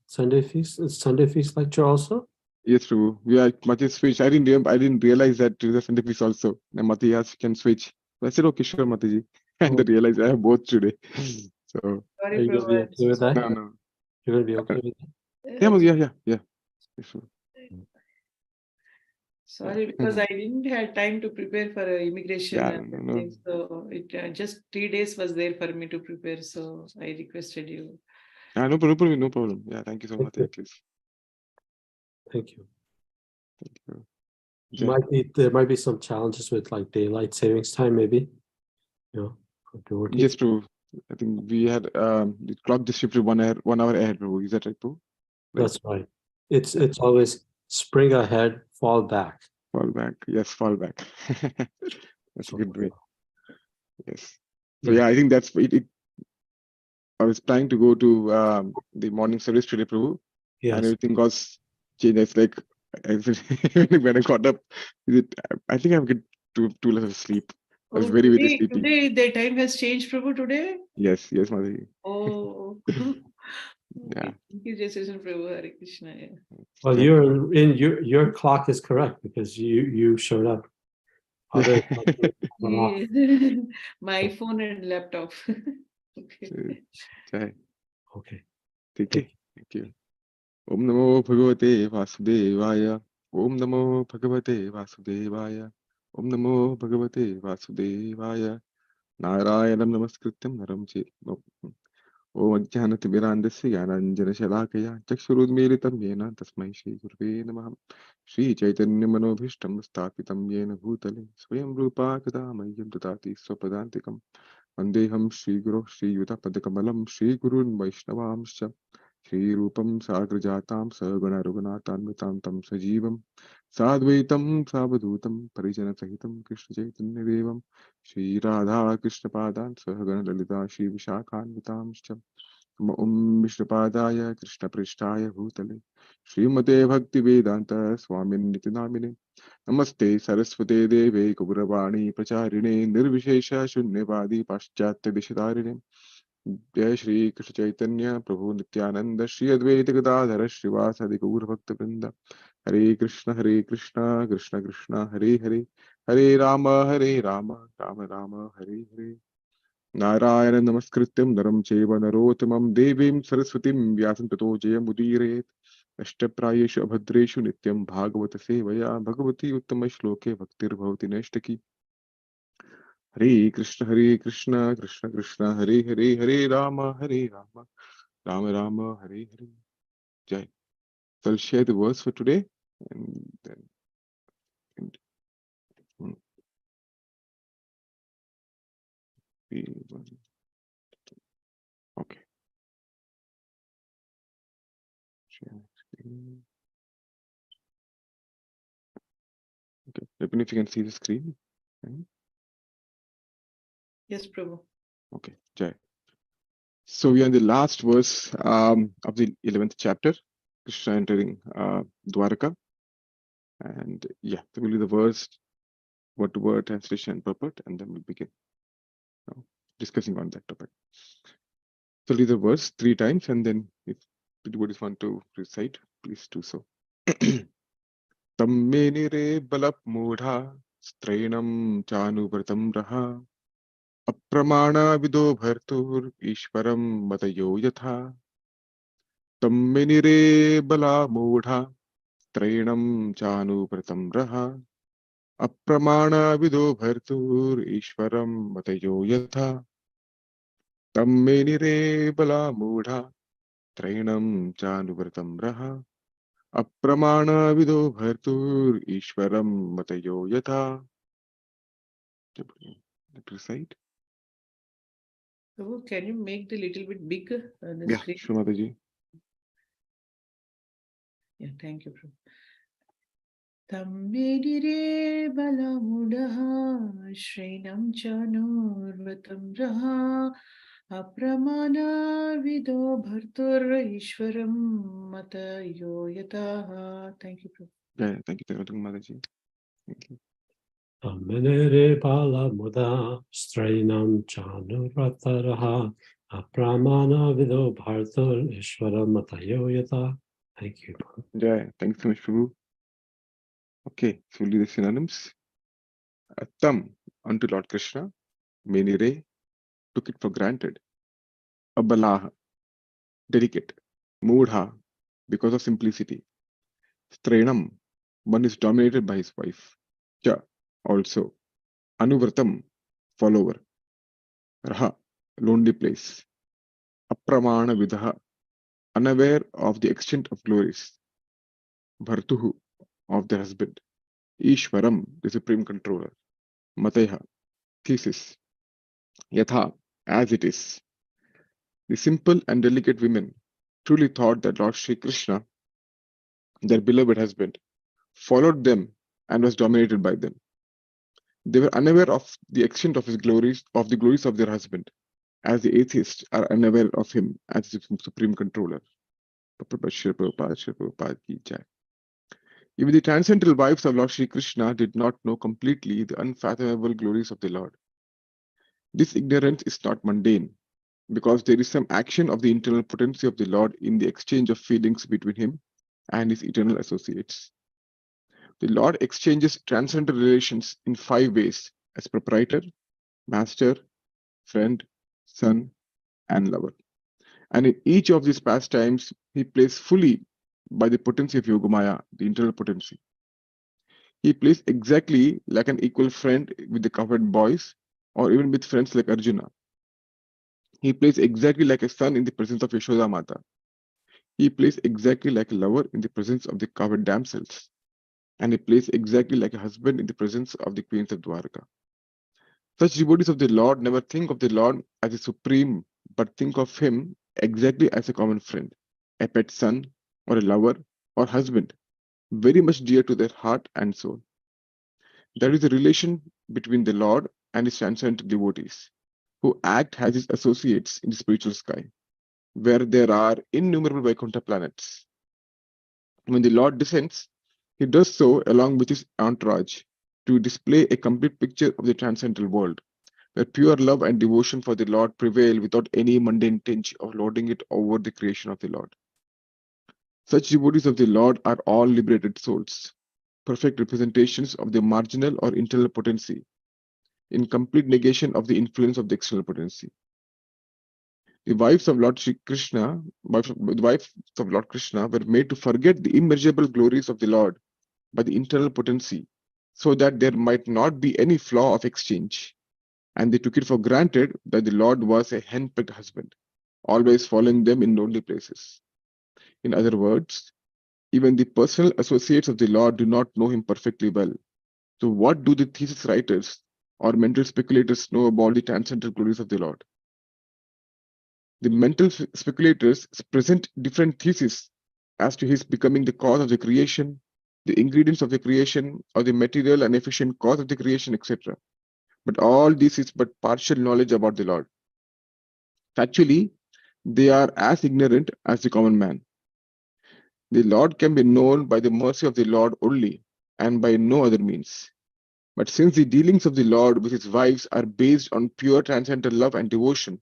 Sunday feast lecture also? Yes, Prabhu. We are Mati switch. I didn't realize that there is a Sunday feast also. And Mati asked can switch. I said, okay, sure, Mataji. And then realized I have both today. So Are you gonna be okay with that? no. You're gonna be okay with that? Yeah, Mati, yeah. Yes, sure. Sorry, because I didn't have time to prepare for immigration. No. So it just 3 days was there for me to prepare. So I requested you. No problem. Yeah, thank you so much. Please. Thank you. Thank you. There might be some challenges with like daylight savings time, maybe. Yes, Prabhu. I think we had the clock just shifted 1 hour ahead, Prabhu. Is that right, Prabhu? That's right. It's always spring ahead, fall back. Fall back. Yes, fall back. That's a good way. Yes. So yeah, I think that's it. I was planning to go to the morning service today, Prabhu. Yes. And everything was changed. It's like when I got up, I think I'm getting too less of sleep. I was very sleepy. Today the time has changed, Prabhu, today? Yes, Mother. Oh. Yeah. Thank you, Jason Prabhu, Hare Krishna. Yeah. Well, your clock is correct because you showed up. My phone and laptop. Okay. Thank you. Om Namo Bhagavate Vasudevaya. Om Namo Bhagavate Vasudevaya. Om Namo Bhagavate Vasudevaya. Narayanam Namaskrityam Naram Chaiva. Om Ajnanatimirandasya Jnananjanashalakaya Chakshurudmilitam Yena Tasmai Shri Gurave Namah. Shri Chaitanya Manobhishtam Sthapitam Yena Bhutale Swayam Rupa Kadamayyam Dadati Swapadantikam Vandeham Shri Guru Shri Yuta Padakamalam Shri Gurun Vaishnavamscha Shri Rupam Sagrajatam Sagana Raghunatanvitam Tam Sajivam Sadvaitam Savadhutam Parijana Sahitam Krishna Chaitanya Devam Shri Radha Krishna Padan Sahagana Lalita Shri Vishakhanvitamscha Om Vishnupadaya Krishna Prishtaya Bhutale Srimate Bhakti Vedanta Swamin Nitinamine Namaste Saraswate Deve Gauravani Pracharine Nirvishesha Shunyavadi Paschatya Dishitarine Jai Shri Krishna Chaitanya Prabhu Nityananda Shri Advaita Gadadhara Srivasadi Gaur Bhakta Vrinda Hare Krishna Krishna Krishna Hare Hare Hare Rama Rama Rama Hare Hare Narayana Namaskrityam Naram Cheva Narottamam Devim Saraswatim Vyasam Tato Jayam Udiret Ashtaprayeshu Abhadreshu Nityam Bhagavata Sevaya Bhagavati Uttama Shloke Bhaktir Bhavati Nashtaki Hare Krishna Krishna Krishna Hare Hare Hare Rama Rama Hare Hare Jai. So I'll share the verse for today and then okay. Okay, let me know if you can see the screen. Yes, Prabhu. Okay, Jai. So we are in the last verse of the 11th chapter, Krishna entering Dwaraka. And yeah, so we'll do the verse, word to word, translation, and purport, and then we'll begin discussing on that topic. So read the verse 3 times, and then if anybody want to recite, please do so. Tammenire balap mudha strainam chanubratam raha apramana vido bhartur ishwaram matayo yatha Tammenire bala mudha strainam chanubratam raha apramana vido bhartur ishwaram matayo yatha Tammenire bala mudha strainam chanubratam raha Apramana vido bhartur ishwaram matayo yatha. Recite. Prabhu, can you make the little bit big the Yeah, screen? sure, Mataji. Yeah, thank you, Prabhu. Tammedire balamudaha shrinam chanurvatam raha apramana vido bhartur ishwaram matayo yataha. Thank you, Prabhu. Yeah, thank you, Mataji. Thank you. Menere bala muda strainam chanurvataraha Apramana vido bhartur ishvara matayo yata. Thank you. Jai. Thanks so much, Prabhu. Okay, so we'll do the synonyms. Attam unto Lord Krishna, Menire took it for granted. Abalaha, delicate. Moodha, because of simplicity. Strenam, one is dominated by his wife. Cha, also. Anuvratam, follower. Raha, lonely place. Apramana vidaha, unaware of the extent of glories. Bhartuhu, of the husband. Ishwaram, the supreme controller. Mataya, thesis. Yatha, as it is. The simple and delicate women truly thought that Lord Sri Krishna, their beloved husband, followed them and was dominated by them. They were unaware of the extent of his glories, of the glories of their husband, as the atheists are unaware of him as the supreme controller. Even the transcendental wives of Lord Sri Krishna did not know completely the unfathomable glories of the Lord. This ignorance is not mundane, because there is some action of the internal potency of the Lord in the exchange of feelings between him and his eternal associates. The Lord exchanges transcendental relations in 5 ways: as proprietor, master, friend, son, and lover. And in each of these pastimes, he plays fully by the potency of Yogamaya, the internal potency. He plays exactly like an equal friend with the covered boys, or even with friends like Arjuna. He plays exactly like a son in the presence of Yashoda Mata. He plays exactly like a lover in the presence of the covered damsels. And he plays exactly like a husband in the presence of the queens of Dwarka. Such devotees of the Lord never think of the Lord as a supreme, but think of him exactly as a common friend, a pet son, or a lover, or husband, very much dear to their heart and soul. That is the relation between the Lord and his transcendental devotees, who act as his associates in the spiritual sky, where there are innumerable Vaikuntha planets. When the Lord descends, he does so along with his entourage to display a complete picture of the transcendental world, where pure love and devotion for the Lord prevail without any mundane tinge of lording it over the creation of the Lord. Such devotees of the Lord are all liberated souls, perfect representations of the marginal or internal potency, in complete negation of the influence of the external potency. The wives of Lord Shri Krishna, the wives of Lord Krishna were made to forget the immeasurable glories of the Lord by the internal potency, so that there might not be any flaw of exchange. And they took it for granted that the Lord was a hen-pecked husband, always following them in lonely places. In other words, even the personal associates of the Lord do not know him perfectly well. So what do the thesis writers or mental speculators know about the transcendental glories of the Lord? The mental speculators present different theses as to his becoming the cause of the creation, the ingredients of the creation, or the material and efficient cause of the creation, etc. But all this is but partial knowledge about the Lord. Factually, they are as ignorant as the common man. The Lord can be known by the mercy of the Lord only, and by no other means. But since the dealings of the Lord with his wives are based on pure transcendental love and devotion,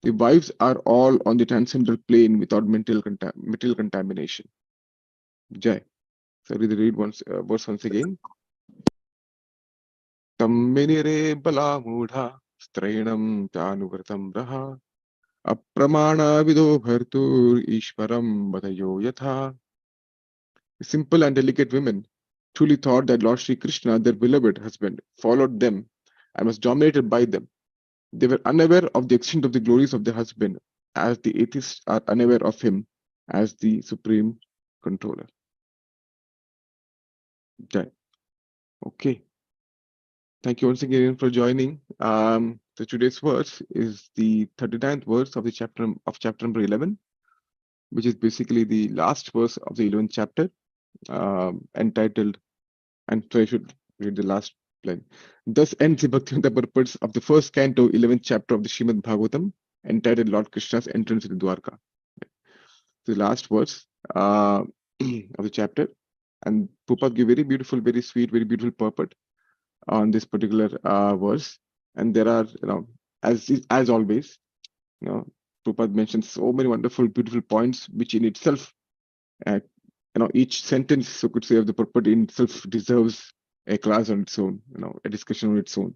the wives are all on the transcendental plane without material contamination. Jai. So read verse once again. Tammenire bala mudha strainam chanuvratam raha apramana vido bhartur ishvaram badayo yatha. The simple and delicate women truly thought that Lord Sri Krishna, their beloved husband, followed them and was dominated by them. They were unaware of the extent of the glories of their husband, as the atheists are unaware of him as the supreme controller. Jai. Okay. Thank you once again for joining. So today's verse is the 39th verse of the chapter number 11, which is basically the last verse of the 11th chapter, entitled, and so I should read the last line. Thus ends the Bhaktivedanta purpose of the first canto, 11th chapter of the Srimad Bhagavatam, entitled Lord Krishna's entrance into Dwarka. The last verse of the chapter, and Prabhupada give very beautiful, very sweet, very beautiful purport on this particular verse. And there are, as always, Prabhupada mentions so many wonderful, beautiful points, which in itself, each sentence, so could say, of the purport in itself deserves a class on its own, a discussion on its own.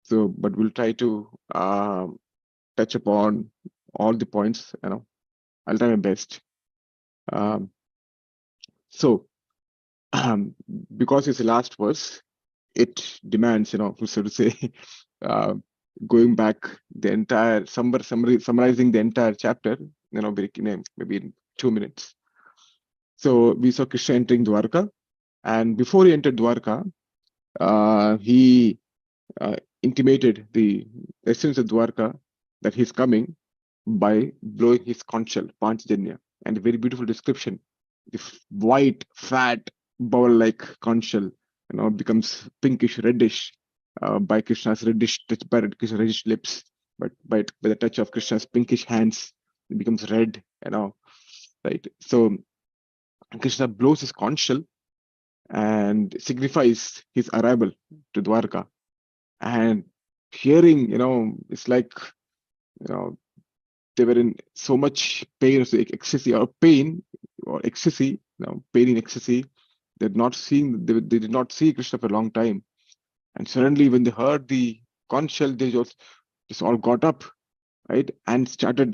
So, but we'll try to touch upon all the points. I'll try my best. So, because it's the last verse, it demands, so to say, going back the entire summarizing the entire chapter, maybe in 2 minutes. So we saw Krishna entering Dwarka, and before he entered Dwarka, he intimated the essence of Dwarka that he's coming by blowing his conch shell, Panchajanya, and a very beautiful description. The white, fat, bowl-like conch shell, becomes pinkish, reddish by Krishna's reddish lips, but by the touch of Krishna's pinkish hands, it becomes red. Right. So Krishna blows his conch shell and signifies his arrival to Dwarka. And hearing, it's like, they were in so much pain, so ecstasy or pain or ecstasy, pain in ecstasy. They did not see Krishna for a long time. And suddenly when they heard the conch shell, they just all got up, right? And started,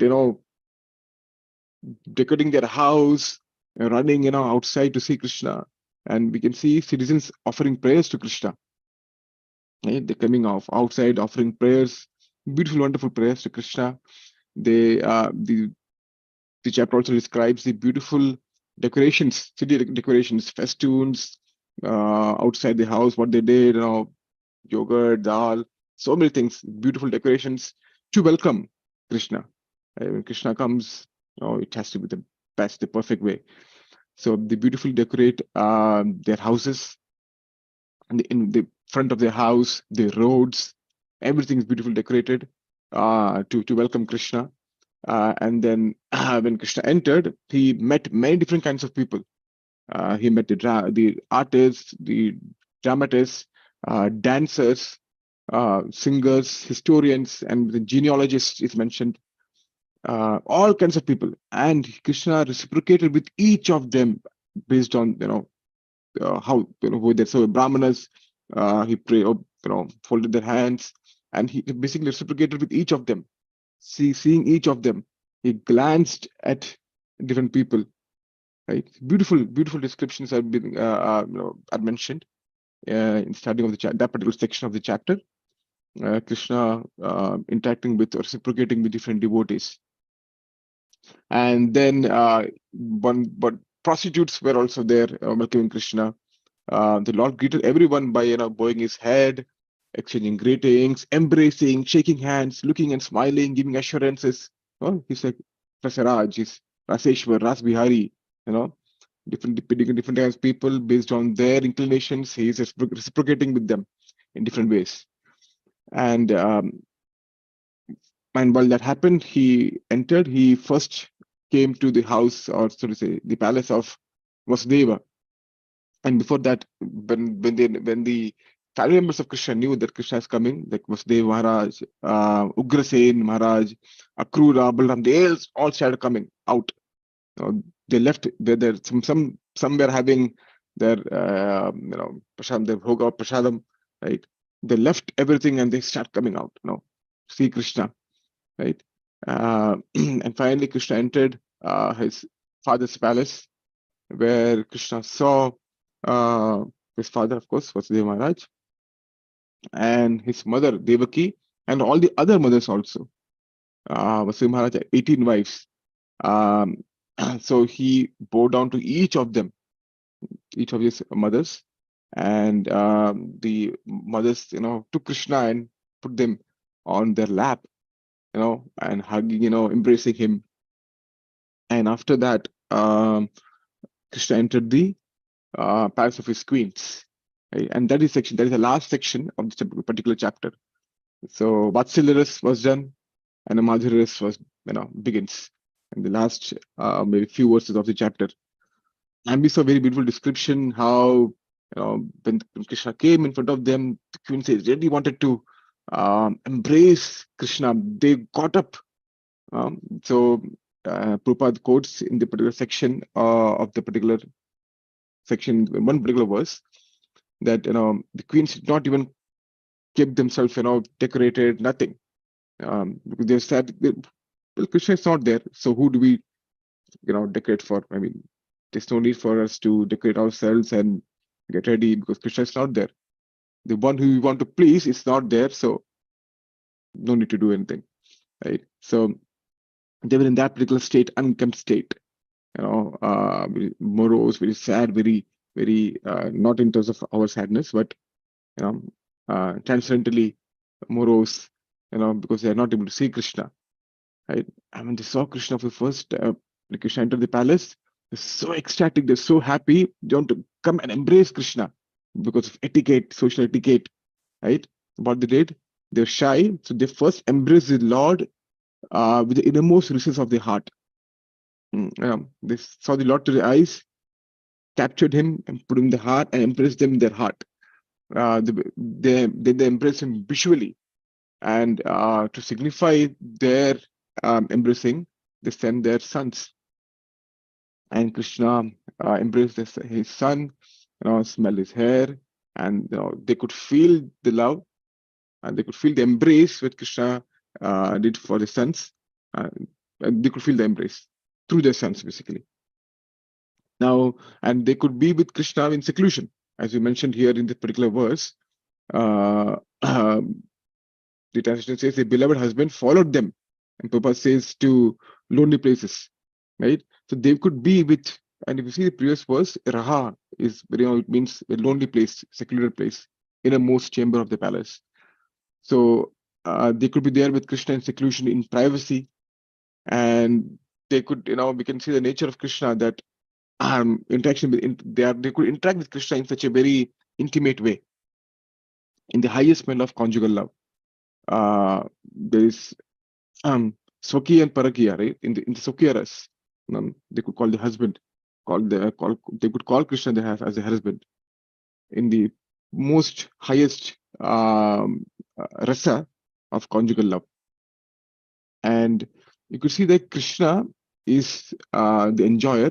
decorating their house, running, outside to see Krishna. And we can see citizens offering prayers to Krishna. Right? They're coming outside, offering prayers, beautiful, wonderful prayers to Krishna. The chapter also describes the beautiful decorations, city decorations, festoons outside the house, what they did, yogurt, dal, so many things, beautiful decorations to welcome Krishna. When Krishna comes, it has to be the best, the perfect way. So they beautifully decorate their houses, and in the front of their house, the roads, everything is beautifully decorated to welcome Krishna. And then when Krishna entered, he met many different kinds of people. He met the artists, the dramatists, dancers, singers, historians, and the genealogists is mentioned. All kinds of people, and Krishna reciprocated with each of them based on how who they. So brahmanas, he folded their hands, and he basically reciprocated with each of them. Seeing each of them, he glanced at different people. Right, beautiful descriptions have been are mentioned in starting of that particular section of the chapter. Krishna interacting with or reciprocating with different devotees. And then but prostitutes were also there welcoming Krishna. The Lord greeted everyone by bowing his head, exchanging greetings, embracing, shaking hands, looking and smiling, giving assurances. He's like Rasaraj, he's Raseshwar, Ras Bihari, different kinds of people based on their inclinations. He's reciprocating with them in different ways. And while that happened, he entered. He first came to the house, or so to say, the palace of Vasudeva. And before that, when the family members of Krishna knew that Krishna is coming, like Vasudeva Maharaj, Ugrasen Maharaj, Akrura, Balaram, they all started coming out. They left. Some were having their prashadam, their bhoga prasadam, right? They left everything and they start coming out. See Krishna, right? And finally, Krishna entered his father's palace, where Krishna saw his father, of course, Vasudeva Maharaj, and his mother Devaki, and all the other mothers also. Vasudeva Maharaj had 18 wives. So he bowed down to each of them, each of his mothers, and the mothers, took Krishna and put them on their lap, and hugging, embracing him. And after that, Krishna entered the palace of his queens, right? And that is the last section of this particular chapter. So Vatsalya was done, and the Madhurya was begins, and the last maybe few verses of the chapter. And we saw a very beautiful description how when Krishna came in front of them, the queens really wanted to embrace Krishna. They got up So Prabhupada quotes in the particular section of the particular section, one particular verse, that the queens did not even keep themselves decorated, nothing, because they said, well, Krishna is not there, so who do we decorate for? I mean, there's no need for us to decorate ourselves and get ready because Krishna is not there. The one who we want to please is not there, so no need to do anything, right? So they were in that particular state, unkempt state, very morose, very sad, very, very, not in terms of our sadness, but transcendently morose, because they are not able to see Krishna, right? And when they saw Krishna for the first, when Krishna entered the palace, they're so ecstatic, they're so happy, they want to come and embrace Krishna because of etiquette, social etiquette, right? What they did, they were shy, so they first embraced the Lord with the innermost recesses of their heart. They saw the Lord to the eyes, captured him and put him in the heart and embraced them in their heart. They embraced him visually, and to signify their embracing, they sent their sons. And Krishna embraced his son, smelled his hair, and they could feel the love, and they could feel the embrace which Krishna did for the sons. And they could feel the embrace through their sons, basically. Now, and they could be with Krishna in seclusion, as you mentioned here in this particular verse. The translation says, the beloved husband followed them, and Prabhupada says, to lonely places, right? So they could be with, and if you see the previous verse, Raha is, it means a lonely place, secluded place, innermost chamber of the palace. So they could be there with Krishna in seclusion, in privacy, and they could, we can see the nature of Krishna, that interaction with, they could interact with Krishna in such a very intimate way, in the highest level of conjugal love. There is Swaki and Parakiya, right? In the Swakya ras, they could call the husband, they could call Krishna as a husband in the most highest rasa of conjugal love. And you could see that Krishna is the enjoyer,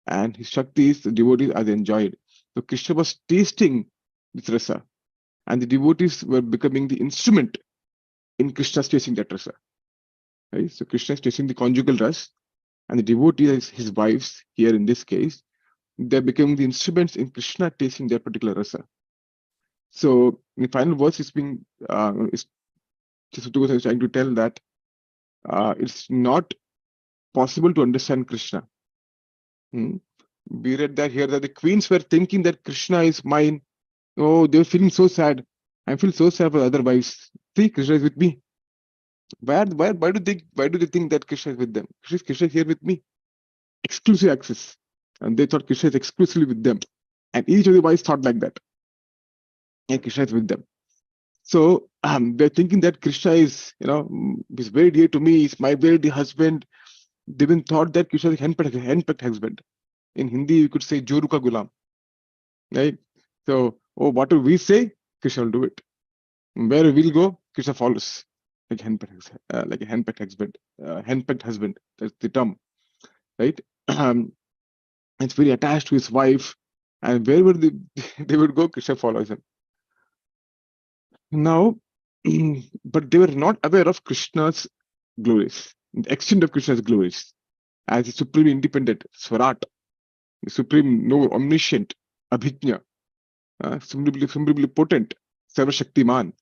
and his Shaktis, the devotees, are the enjoyed. So Krishna was tasting this rasa, and the devotees were becoming the instrument in Krishna's tasting that rasa. Right? So Krishna is tasting the conjugal ras, and the devotees, his wives, here in this case, they're becoming the instruments in Krishna tasting their particular rasa. So in the final verse, is being Sutugos is trying to tell that it's not possible to understand Krishna. We read that here, that the queens were thinking that Krishna is mine. Oh, they were feeling so sad. I feel so sad for other wives. See, Krishna is with me. Why do they think that Krishna is with them? Krishna is here with me. Exclusive access. And they thought Krishna is exclusively with them. And each of the wives thought like that. And Krishna is with them. So they're thinking that Krishna is, is very dear to me, is my very dear husband. They even thought that Krishna is a handpicked husband. In Hindi, you could say Joru ka gulam. Right? So, what do we say? Krishna will do it. Where we'll go, Krishna follows. Like a handpicked husband. That's the term. Right? It's very attached to his wife. And wherever they would go, Krishna follows him. Now, but they were not aware of Krishna's glories, the extent of Krishna's glories, as the supreme independent, Swarat, the supreme, omniscient, Abhijna, supremely potent, Sarva Shaktiman.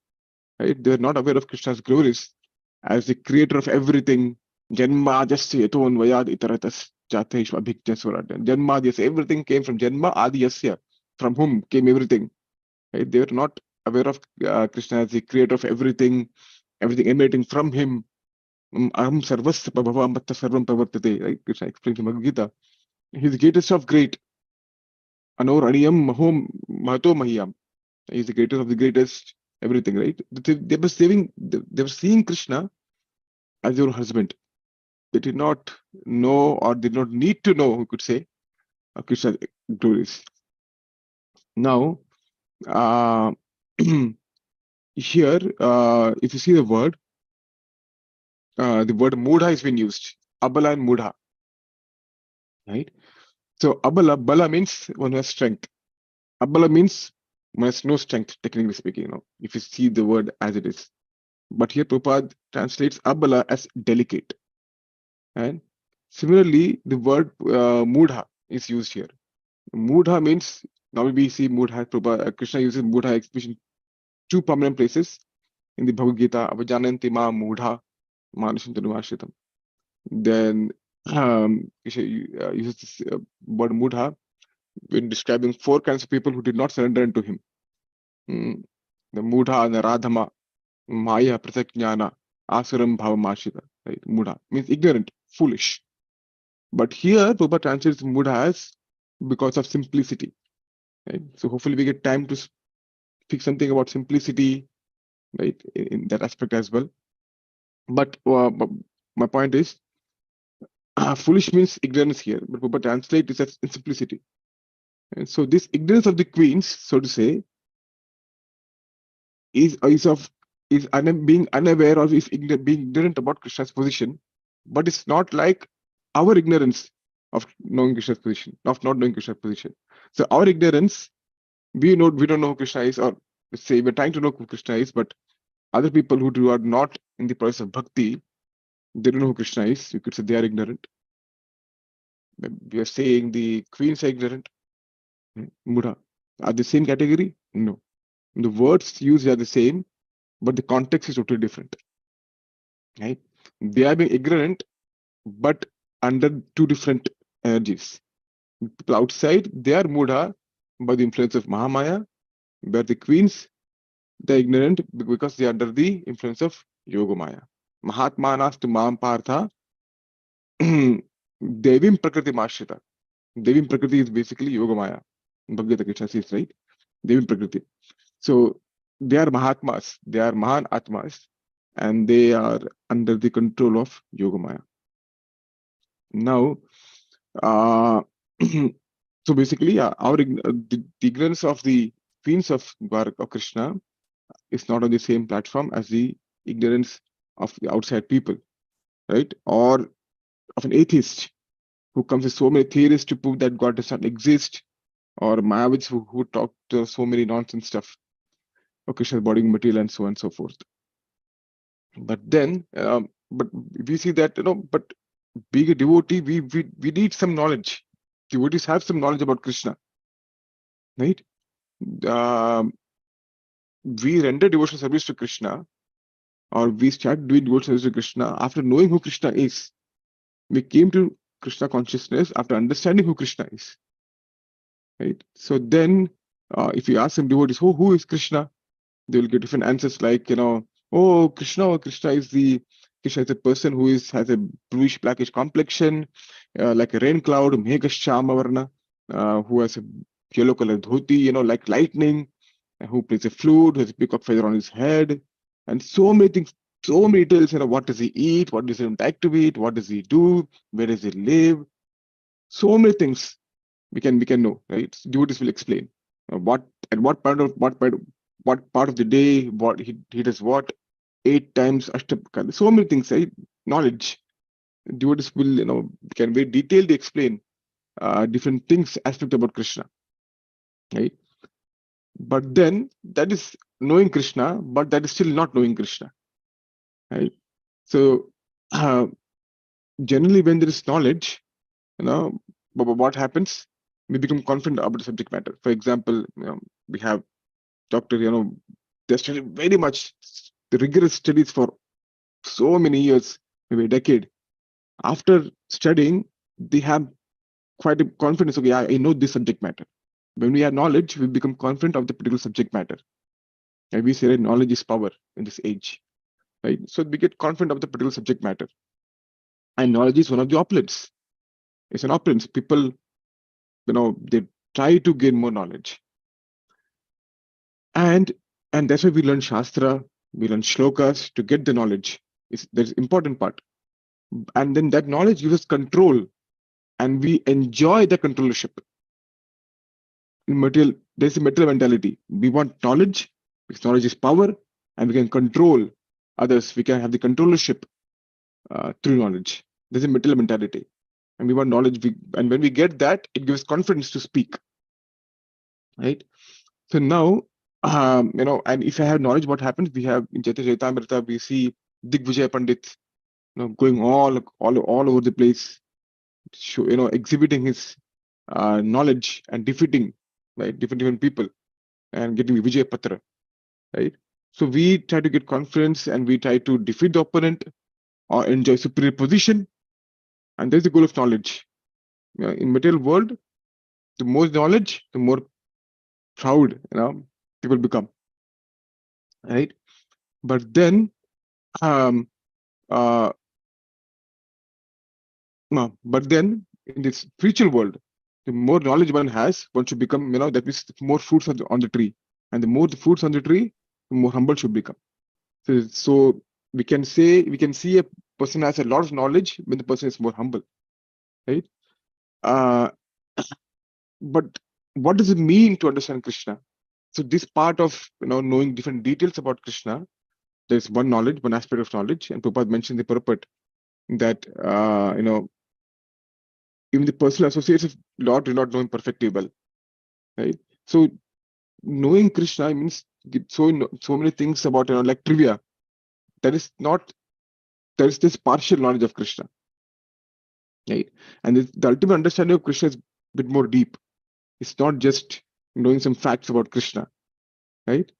Right? They were not aware of Krishna's glories as the creator of everything. Janma Jasya Eton Vayad Itaratas Jatesh Abhijna Swarat. Janma Jasya, everything came from Janma Adi Yasya, from whom came everything. Right? They were not aware of Krishna as the creator of everything emanating from him. Aham sarvasya prabhava matta sarvam pravartate. Right? Krishna explains in Bhagavad Gita. He's the greatest of great. Anor aniyam mahom mahato mahiyam. He's the greatest of the greatest. Everything, right? They were seeing Krishna as your husband. They did not know, or did not need to know, we could say, Krishna's glories. Now, here, if you see the word, the word mudha is being used. Abala and mudha. Right? So abala, bala means one who has strength. Abala means one has no strength, technically speaking, if you see the word as it is. But here Prabhupada translates abala as delicate. And similarly, the word mudha is used here. Mudha means, now we see mudha, Krishna uses mudha expression two prominent places in the Bhagavad Gita, avajananti ma mudha manushantanuvashritam. Then Krishna uses this word mudha when describing four kinds of people who did not surrender unto him. The mudha, naradhama, maya, pratyajnana, asuram bhavamashita. Right? Mudha means ignorant, foolish. But here Prabhupada translates mudha as because of simplicity. Right? So hopefully we get time to speak something about simplicity, right, in that aspect as well. But my point is, foolish means ignorance here, but Prabhupada translates this as simplicity. And so this ignorance of the queens, so to say, is being unaware or is being ignorant about Krishna's position, but it's not like our ignorance of knowing Krishna's position, of not knowing Krishna's position. So our ignorance, we don't know who Krishna is, or let's say we're trying to know who Krishna is, but other people who are not in the process of bhakti, they don't know who Krishna is. You could say they are ignorant. We are saying the queens are ignorant. Mudha. Are the same category? No. The words used are the same, but the context is totally different. Right? They are being ignorant, but under two different energies. People outside, they are mudha by the influence of Mahamaya, where the queens, they're ignorant because they are under the influence of Yogamaya. Mahatmanas to Maham Partha, Devim Prakriti Mashrita. Devim Prakriti is basically Yogamaya. Bhagavad Gita says, right? Devim Prakriti. So they are Mahatmas, they are Mahan Atmas, and they are under the control of Yogamaya. Now, so basically, the ignorance of the queens of Krishna is not on the same platform as the ignorance of the outside people, right? Or of an atheist who comes with so many theories to prove that God does not exist, or Mayavids who talk to so many nonsense stuff, or Krishna's body material, and so on and so forth. But then, but we see that, but being a devotee, we need some knowledge. Devotees have some knowledge about Krishna, right? We render devotional service to Krishna, or we start doing devotional service to Krishna after knowing who Krishna is. We came to Krishna consciousness after understanding who Krishna is, right? So then, if you ask some devotees, who is Krishna? They will get different answers like, oh, Krishna is a person who has a bluish blackish complexion, like a rain cloud, Meghashamavarna, who has a yellow colored dhoti, like lightning, who plays a flute, who has a peacock feather on his head, and so many things, so many details, what does he eat, what does he like to eat, what does he do, where does he live, so many things we can know, right? Devotees will explain what part of the day, what he does what, 8 times, so many things, right? Knowledge. Devotees will, can very detailedly explain different things, aspect about Krishna, right? But then that is knowing Krishna, but that is still not knowing Krishna, right? So generally, when there is knowledge, but what happens? We become confident about the subject matter. For example, we have doctor, they study very much rigorous studies for so many years, maybe a decade. After studying, they have quite a confidence. Okay, I know this subject matter. When we have knowledge, we become confident of the particular subject matter. And we say that knowledge is power in this age, right? So we get confident of the particular subject matter. And knowledge is one of the opulence. It's an opulence. People, they try to gain more knowledge. And that's why we learn Shastra, we learn shlokas to get the knowledge. That's important part. And then that knowledge gives us control, and we enjoy the controllership. There's a material mentality. We want knowledge, because knowledge is power, and we can control others. We can have the controllership. through knowledge. There's a material mentality, and we want knowledge. And when we get that, it gives confidence to speak, right? So now, and if I have knowledge, what happens? We have in Chaitamrita, we see Digvijay Pandit, going all over the place, exhibiting his knowledge and defeating, right, different people and getting the Vijay Patra, right? So we try to get confidence and we try to defeat the opponent or enjoy superior position, and that's the goal of knowledge. In material world, the more knowledge, the more proud people become, right? But then, um, uh, no, but then in this spiritual world, the more knowledge one has, one should become, that means more fruits on the tree, and the more the fruits on the tree, the more humble should become. So we can see a person has a lot of knowledge when the person is more humble, right? Uh, but what does it mean to understand Krishna? So this part of knowing different details about Krishna, there's one knowledge, one aspect of knowledge, and Prabhupada mentioned the purport that even the personal associates of Lord do not know him perfectly well, right? So knowing Krishna means so many things about like trivia. There is this partial knowledge of Krishna, right? And the ultimate understanding of Krishna is a bit more deep. It's not just knowing some facts about Krishna, right?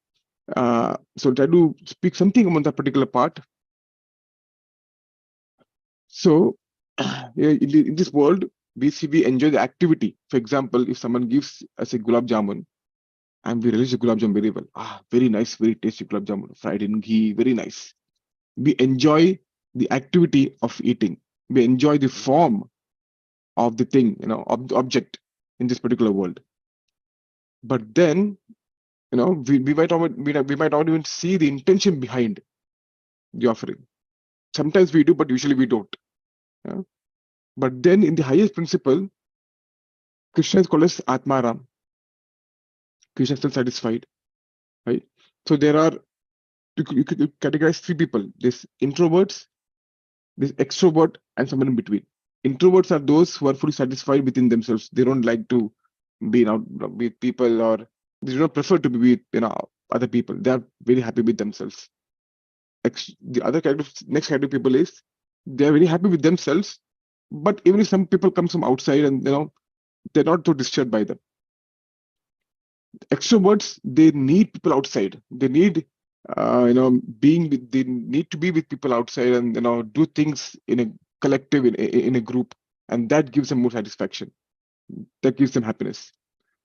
So try to speak something about that particular part. So in this world, we enjoy the activity. For example, if someone gives us a gulab jamun, and we relish the gulab jamun very well. Very nice, very tasty gulab jamun, fried in ghee, very nice. We enjoy the activity of eating. We enjoy the form of the thing, object in this particular world. But then, we might not even see the intention behind the offering. Sometimes we do, but usually we don't. Yeah? But then in the highest principle, Krishna is called as Atmaram. Krishna is still satisfied, right? So there are, you could categorize three people. There's introverts, there's extrovert, and someone in between. Introverts are those who are fully satisfied within themselves. They don't like to be out with people, or they do not prefer to be with other people. They are very happy with themselves. The other next category of people is they are very happy with themselves, but even if some people come from outside and they're not so disturbed by them. Extroverts, they need people outside. They need they need to be with people outside and do things in a collective, in a group, and that gives them more satisfaction. That gives them happiness.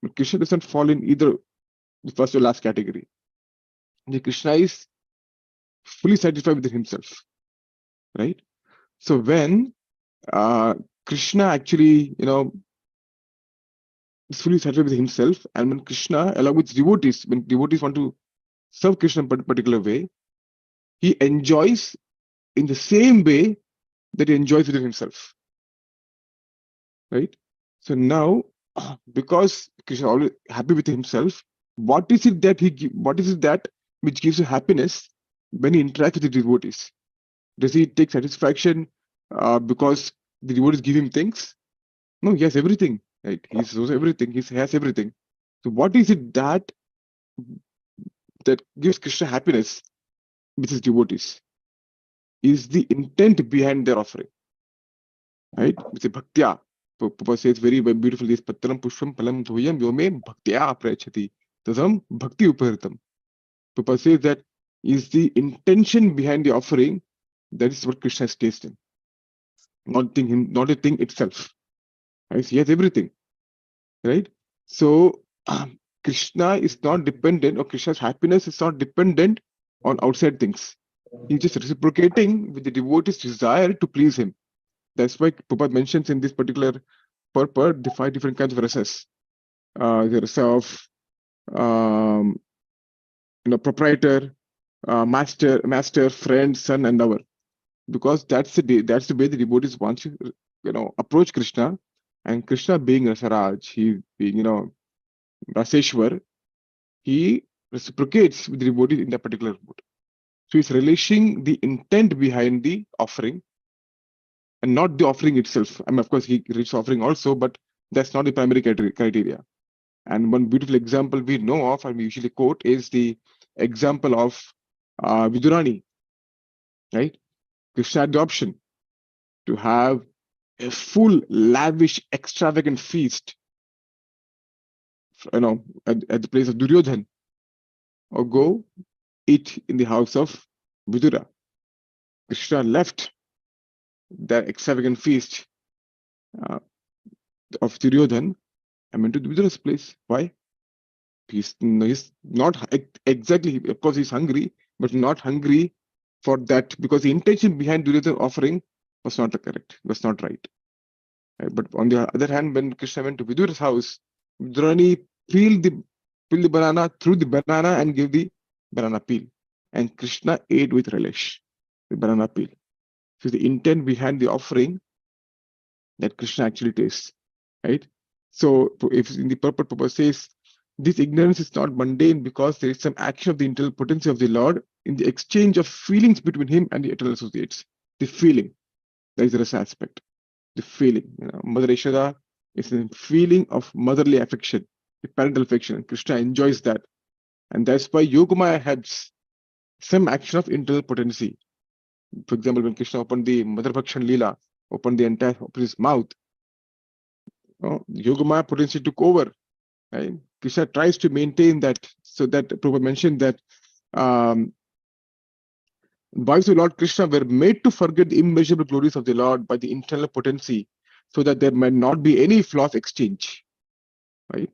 But Krishna doesn't fall in either the first or last category. The Krishna is fully satisfied with himself, right? So when Krishna actually is fully satisfied with himself, and when Krishna, along with devotees, when devotees want to serve Krishna in a particular way, he enjoys in the same way that he enjoys within himself, right? So now, because Krishna is always happy with himself, what is it that which gives you happiness when he interacts with the devotees? Does he take satisfaction because the devotees give him things? No, he has everything, right? He knows everything. He has everything. So what is it that gives Krishna happiness with his devotees? Is the intent behind their offering, right? It's a bhaktya. Prabhupada says very beautifully, this patram pushpam palam dhoyam yome bhaktya prayachati tadam bhakti upahritam. Prabhupada says that is the intention behind the offering, that is what Krishna is tasting, not the thing itself. Right? He has everything, right? So Krishna is not dependent, or Krishna's happiness is not dependent on outside things. He's just reciprocating with the devotee's desire to please him. That's why Prabhupada mentions in this particular purport the 5 different kinds of rasas. The rasa of proprietor, master, friend, son, and lover. Because that's the way the devotees want to approach Krishna. And Krishna being Rasaraj, he being Raseshwar, he reciprocates with the devotee in that particular mood. So he's relishing the intent behind the offering, and not the offering itself. I mean, of course, he reached offering also, but that's not the primary criteria. And one beautiful example we know of, and we usually quote, is the example of Vidurani, right? Krishna had the option to have a full, lavish, extravagant feast, at the place of Duryodhan, or go eat in the house of Vidura. Krishna left that extravagant feast uh, of Duryodhan and went to Vidura's place. Why? He's not exactly, of course, he's hungry, but not hungry for that, because the intention behind Duryodhan's offering was not correct, was not right. But on the other hand, when Krishna went to Vidura's house, Vidurani peeled the banana, threw the banana, and gave the banana peel. And Krishna ate with relish the banana peel. So the intent behind the offering that Krishna actually tastes, right? So if in the purpose says, this ignorance is not mundane because there is some action of the internal potency of the Lord in the exchange of feelings between him and the eternal associates. The feeling, that is the rasa aspect. The feeling, Mother Yashoda is a feeling of motherly affection, the parental affection. Krishna enjoys that, and that's why Yogamaya has some action of internal potency. For example, when Krishna opened the Mother Bhakshan Leela, opened his mouth, Yogamaya potency took over. Right? Krishna tries to maintain that, so that Prabhupada mentioned that boys of Lord Krishna were made to forget the immeasurable glories of the Lord by the internal potency, so that there might not be any flaws exchange, right?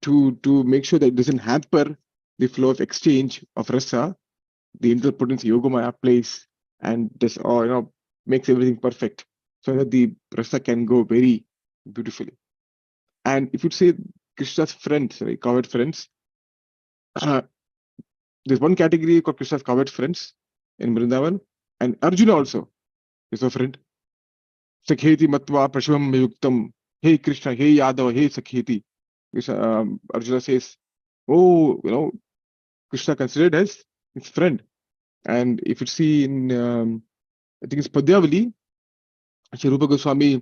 To make sure that it doesn't hamper the flow of exchange of rasa, the internal potency Yogamaya plays and this, makes everything perfect, so that the rasa can go very beautifully. And if you say Krishna's friends, right, cowherd friends, there's one category called Krishna's cowherd friends in Vrindavan, and Arjuna also is a friend. Sakheti matva prashvam yuktam. Hey Krishna, hey Yadav, hey Sakheti. Arjuna says, oh, Krishna considered as his friend. And if you see in, I think it's Padyavali, Sri Rupa Goswami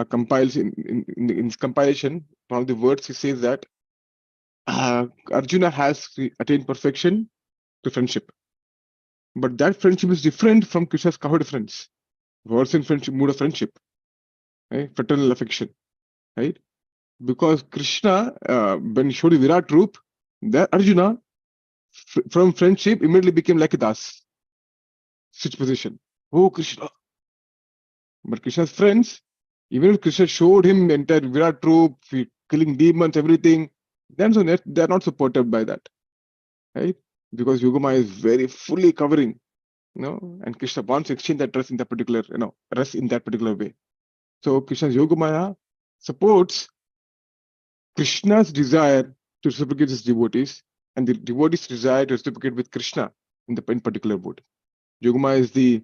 compiles in his compilation, one of the words he says that Arjuna has attained perfection to friendship. But that friendship is different from Krishna's cowherd friends. Words in friendship, mood of friendship, right? Fraternal affection, right? Because Krishna, when he showed the Virat Roop, that Arjuna, from friendship, immediately became like a das. Switch position. Oh, Krishna. But Krishna's friends, even if Krishna showed him the entire Virat Roop, killing demons, everything, then so they're not supported by that, right? Because Yogamaya is very fully covering, and Krishna wants to exchange that dress in that particular, dress in that particular way. So Krishna's Yogamaya supports Krishna's desire to reciprocate his devotees, and the devotees' desire to reciprocate with Krishna in particular mode. Yogamaya is the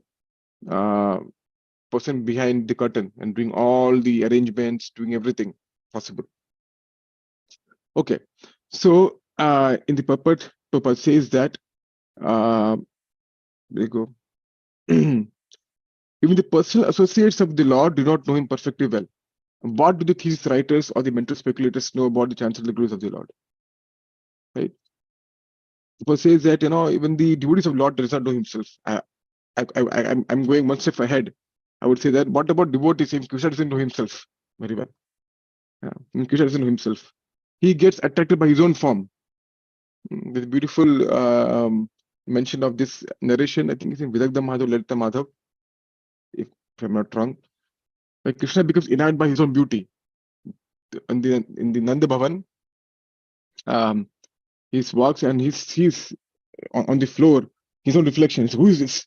person behind the curtain and doing all the arrangements, doing everything possible. Okay, so in the purport, Prabhupada says that there you go. Even the personal associates of the Lord do not know him perfectly well. What do the thesis writers or the mental speculators know about the transcendental glories of the Lord? Right? Prabhupada says that even the devotees of Lord does not know himself. I'm going one step ahead. I would say that what about devotees? Krishna doesn't know himself very well. Krishna doesn't know himself. He gets attracted by his own form. There's a beautiful mention of this narration. I think it's in Vidagdha Madhav, Lalita Madhav, if I'm not wrong. Like Krishna becomes enamored by his own beauty. In the Nanda Bhavan, he walks and he's on the floor, his own reflection. Who is this?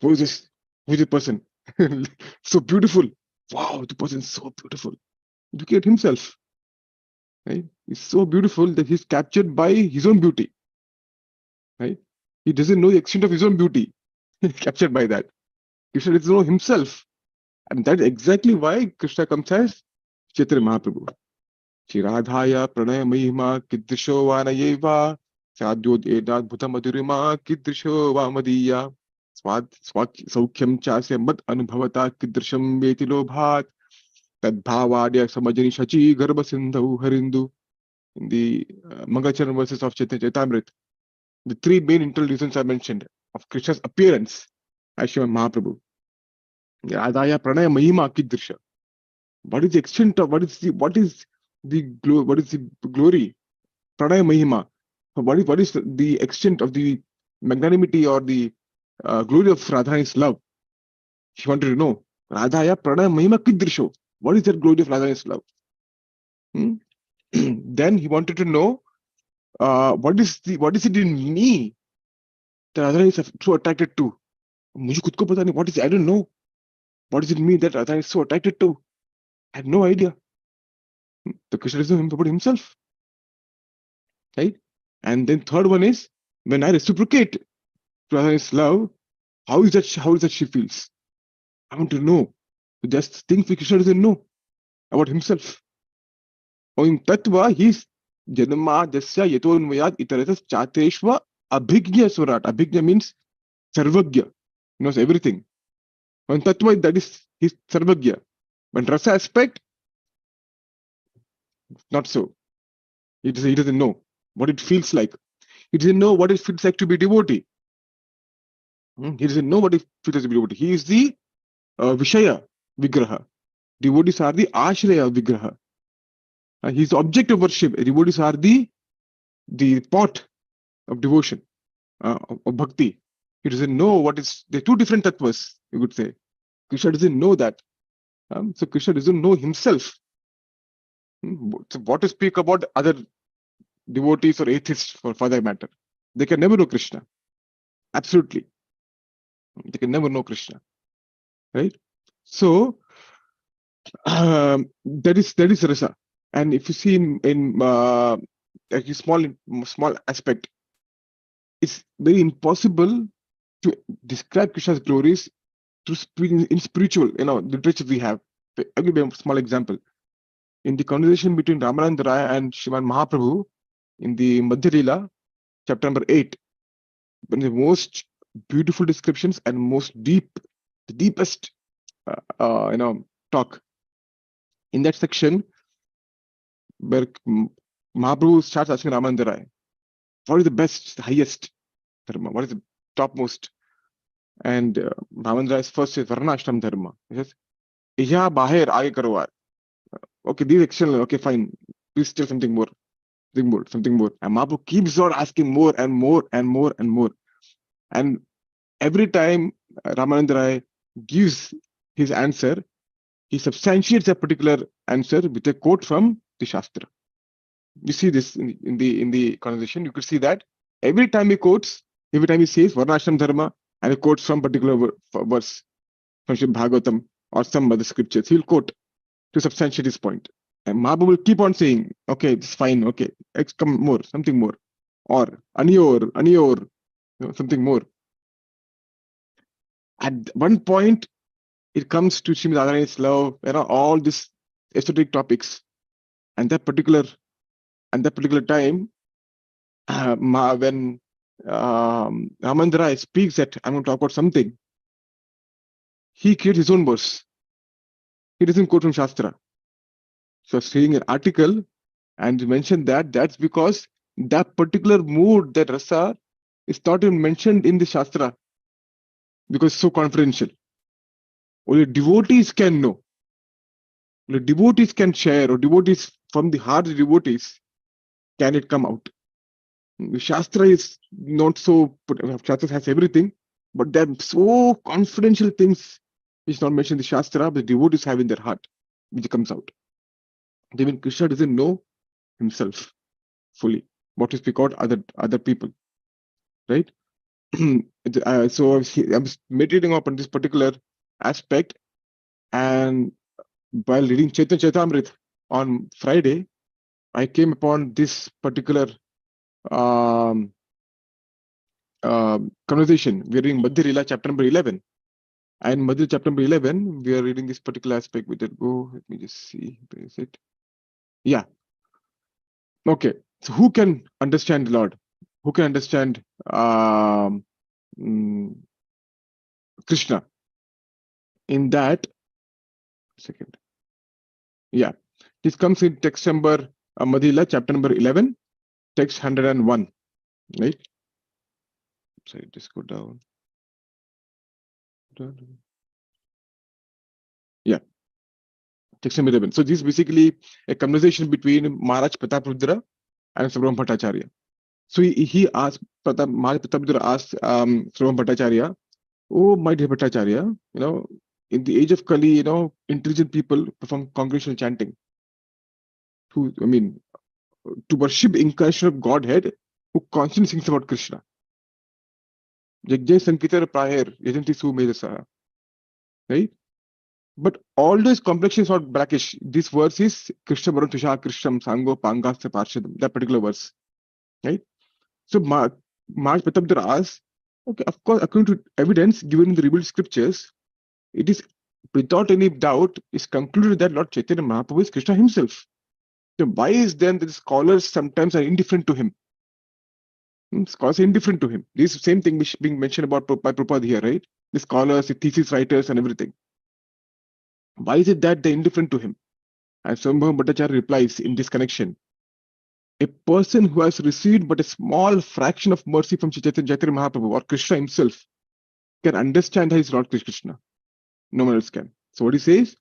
Who is this? Who is the person? So beautiful. Wow, the person is so beautiful. Look at himself. Right? He's so beautiful that he's captured by his own beauty. Right? He doesn't know the extent of his own beauty. He's captured by that. Krishna doesn't know himself. And that's exactly why Krishna comes as Chaitanya Mahaprabhu. Radhaya pranaya mahima kidrisho vanayeva sadyod edad bhuta madhurima kidrisho vamadiya. Saukyam chasya mat anubhavata kidrisham veti lobhat tadbhavadya samajani shachi garbha sindhu harindu. In the Mangalcharan verses of Chaitanya Chaitamrit, the three main internal reasons are mentioned of Krishna's appearance as Srimad Mahaprabhu. Adaya pranaya mahima kidrisha. What is the extent of what is the glory? Pranaya mahima. What is the extent of the magnanimity or the glory of Radharani's love? She wanted to know. Radhaya pranaya mahima kidrisho. What is that glory of Radharani's love? Then he wanted to know what is it in me that Radharani is so attracted to. मुझे खुद को पता नहीं. What is it? I don't know. What does it mean that Radharani is so attracted to? I had no idea. The Krishna doesn't know about himself. Right? And then third one is, when I reciprocate to Radharani's love, how is that she feels? I want to know. Just things which Krishna doesn't know about himself. In Tattva, he's Janma Jasya Yatonvayat Itaratas Chateshva Abhignya Surat. Abhignya means Sarvagya. He knows everything. On Tattva, that is his Sarvagya. But Rasa aspect, not so. He doesn't know what it feels like. He doesn't know what it feels like to be devotee. He doesn't know what it feels like to be devotee. He is the Vishaya Vigraha. Devotees are the Ashraya Vigraha. He is the object of worship. Devotees are the pot of devotion, of bhakti. He doesn't know what is. They're two different tattvas, you could say. Krishna doesn't know that. So Krishna doesn't know himself. So what to speak about other devotees or atheists for that matter? They can never know Krishna. Absolutely. They can never know Krishna. Right? So that is rasa. And if you see in a small aspect, it's very impossible to describe Krishna's glories in spiritual, literature we have. I'll give you a small example. In the conversation between Ramananda Raya and Srimad Mahaprabhu, in the Madhya Leela, chapter number 8, one of the most beautiful descriptions and the deepest, talk. In that section, where Mahaprabhu starts asking Ramananda Raya, what is the best, the highest dharma? What is the topmost? And Ramananda Raya first says, Varnashram dharma. He says, Ija bahir aage karo. Okay, these external, okay, fine. Please tell something more. Something more. And Mahaprabhu keeps on asking more and more and more and more. And every time Ramananda Rai gives his answer, he substantiates a particular answer with a quote from the Shastra. You see this in the conversation. You could see that every time he quotes, every time he says Varnashram Dharma, and he quotes from particular verse from Srimad Bhagavatam or some other scriptures, he'll quote to substantiate his point. And Mahaprabhu will keep on saying, okay, it's fine, okay, come more, something more. Or Aniyor, something more. At one point, it comes to Srimad Radharani's love, all these esoteric topics. And that particular time, when Ramandra speaks that I'm going to talk about something, he creates his own verse. He doesn't quote from Shastra. So saying an article and mention that's because that particular mood, that rasa, is not even mentioned in the Shastra because it's so confidential. Only devotees can know. Only devotees can share, or devotees from the heart of devotees can it come out. Shastra is not so, Shastra has everything, but there are so confidential things which not mentioned in the Shastra, but the devotees have in their heart, which comes out. Even Krishna doesn't know himself fully. What to speak about other people, right? So I was meditating upon this particular aspect, and while reading Chaitanya Chaitamrit on Friday, I came upon this particular conversation. We are reading Madhya Leela, chapter number 11. And Madhya chapter number 11, we are reading this particular aspect. With it go. Let me just see. Where is it? Yeah. Okay. So who can understand the Lord? Who can understand Krishna. In that, second. Yeah. This comes in text number, Madhila, chapter number 11, text 101. Right? Sorry, just go down. Yeah. Text number 11. So this is basically a conversation between Maharaj Prataprudra and Subramanian Bhattacharya. So he asked, Maharaj Prataprudra asked Subramanian Bhattacharya, oh, my dear Bhattacharya, in the age of Kali, intelligent people perform congregational chanting. To worship incarnation of Godhead, who constantly thinks about Krishna. Jagjay Sankita Prayer, Yajanti Su Medasa. Right? But all those complexions are brackish. This verse is Krishna Varan Tusha Krishnam Sango Pangasta Parshadam, that particular verse. Right? So Maharaj Prataprudra asks, okay, of course, according to evidence given in the revealed scriptures, it is without any doubt is concluded that Lord Chaitanya Mahaprabhu is Krishna himself. So why is then the scholars sometimes are indifferent to him? Scholars are indifferent to him. This same thing being mentioned about by Prabhupada here, right? The scholars, the thesis writers, and everything. Why is it that they're indifferent to him? And Swambhav Bhattacharya replies in this connection: a person who has received but a small fraction of mercy from Chaitanya Mahaprabhu or Krishna himself can understand that he's Lord Krishna. No one else can. So what he says,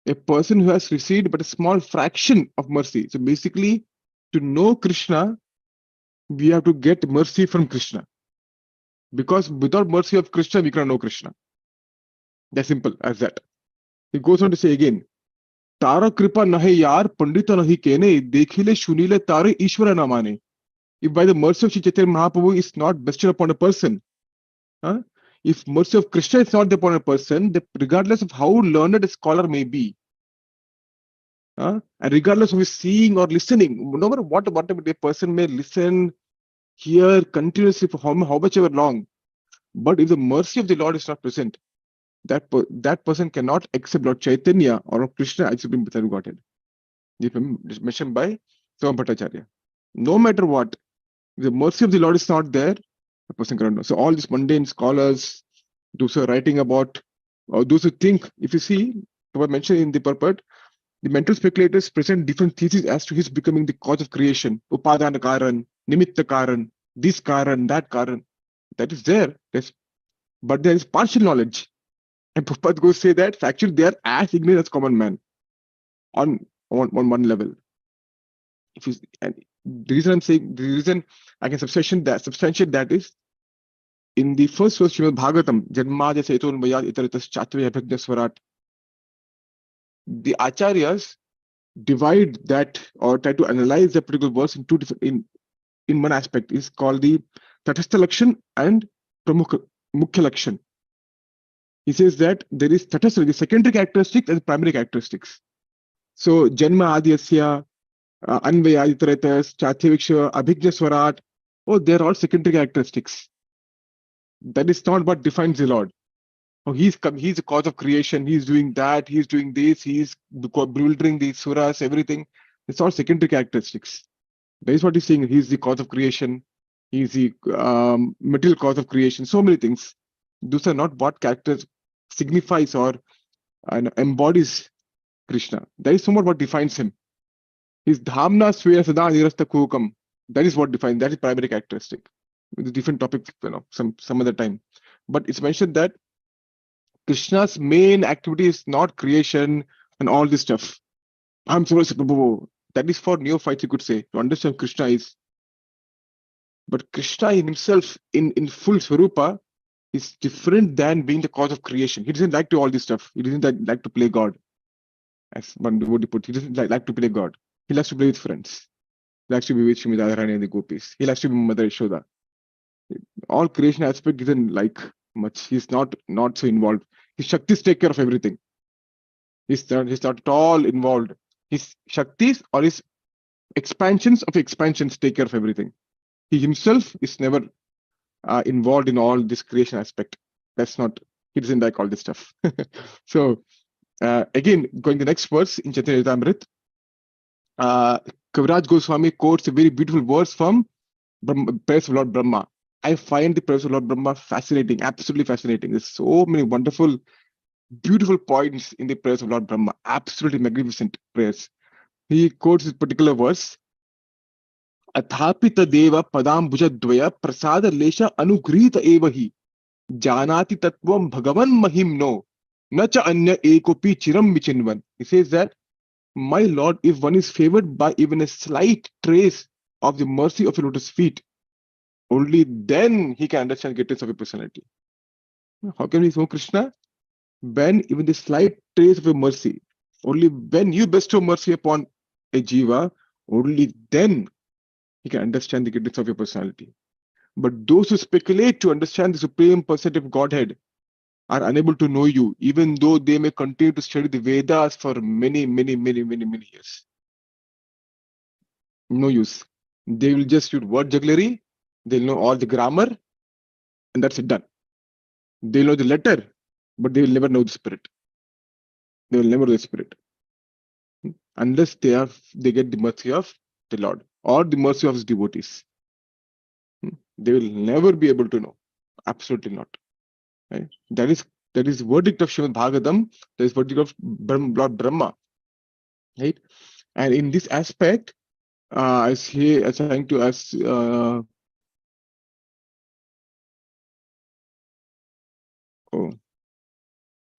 a person who has received but a small fraction of mercy. So basically, to know Krishna, we have to get mercy from Krishna. Because without mercy of Krishna, we cannot know Krishna. That's simple as that. He goes on to say again, Tara kripa nahe yar, pandita nahi kene, dekhile shunile tare Ishvara namane. If by the mercy of Shri Chaitanya Mahaprabhu is not bestowed upon a person, if mercy of Krishna is not upon a person, regardless of how learned a scholar may be, and regardless of his seeing or listening, no matter whatever a person may listen, hear continuously for how much ever long, but if the mercy of the Lord is not present, that person cannot accept Lord Chaitanya or Krishna as Supreme Personality Godhead. This mentioned by Swambhav Bhattacharya. No matter what, if the mercy of the Lord is not there, the person cannot know. So all these mundane scholars, those who are writing about, or those who think, if you see, Prabhupada mentioned in the purport, the mental speculators present different theses as to his becoming the cause of creation. Upadana Karan, Nimitta Karan, this Karan, that Karan. That is there. But there is partial knowledge. And Prabhupada goes say that actually they are as ignorant as common man on one level. And the reason I'm saying, the reason I can substantiate that is, in the first verse, Srimad Bhagavatam, Janma Jaseton Mayad Itaratas Chatve Abhagya Swarat, the Acharyas divide that or try to analyze the particular verse in two different, in one aspect is called the Tatastha Lakshan and Mukhya Lakshan. He says that there is Tatastha, the secondary characteristics and the primary characteristics. So Janma Adhyasya, Anvaya Itaratas, Chatyaviksha, Abhigya Swarat, they're all secondary characteristics. That is not what defines the Lord. He's the cause of creation, he's doing that, he's doing this, he's bewildering the suras, everything. It's all secondary characteristics. That is what he's saying. He's the cause of creation, he's the material cause of creation, so many things. Those are not what characters signifies or embodies Krishna. That is somewhat what defines him. His dhamna swaya sada nirasta kukam. That is what defines, that is primary characteristic. With a different topic, some other time. But it's mentioned that Krishna's main activity is not creation and all this stuff. That is for neophytes, you could say, to understand Krishna is. But Krishna in himself, in full Swarupa, is different than being the cause of creation. He doesn't like to all this stuff. He doesn't like to play God. As one devotee put, he doesn't like to play God. He likes to play with friends. He likes to be with Srimad Radharani and the gopis. He likes to be Mother Yashoda. All creation aspect he doesn't like much. He's not so involved. His Shaktis take care of everything. He's not at all involved. His Shaktis or his expansions take care of everything. He himself is never involved in all this creation aspect. He doesn't like all this stuff. So, again, going to the next verse in Chaitanya Charitamrita, Kaviraj Goswami quotes a very beautiful verse from praise of Lord Brahma. I find the prayers of Lord Brahma fascinating, absolutely fascinating. There's so many wonderful, beautiful points in the prayers of Lord Brahma, absolutely magnificent prayers. He quotes this particular verse, Athapita deva padambuja dvaya prasada lesha anugrita evahi janati tatvam bhagavan mahimno nacha anya ekopi chiram vichinvan. He says that, my Lord, if one is favored by even a slight trace of the mercy of your lotus feet, only then he can understand the greatness of your personality. How can we know Krishna? When even the slight trace of your mercy, only when you bestow mercy upon a jiva, only then he can understand the greatness of your personality. But those who speculate to understand the supreme personality of Godhead are unable to know you, even though they may continue to study the Vedas for many years. No use. They will just use word jugglery, they'll know all the grammar, and that's it, done. They'll know the letter, but they will never know the spirit. They will never know the spirit. Unless they get the mercy of the Lord or the mercy of his devotees. They will never be able to know. Absolutely not. Right? That is verdict of Srimad Bhagavatam, that is verdict of Lord Brahma. Right? And in this aspect, as he is trying to ask, oh,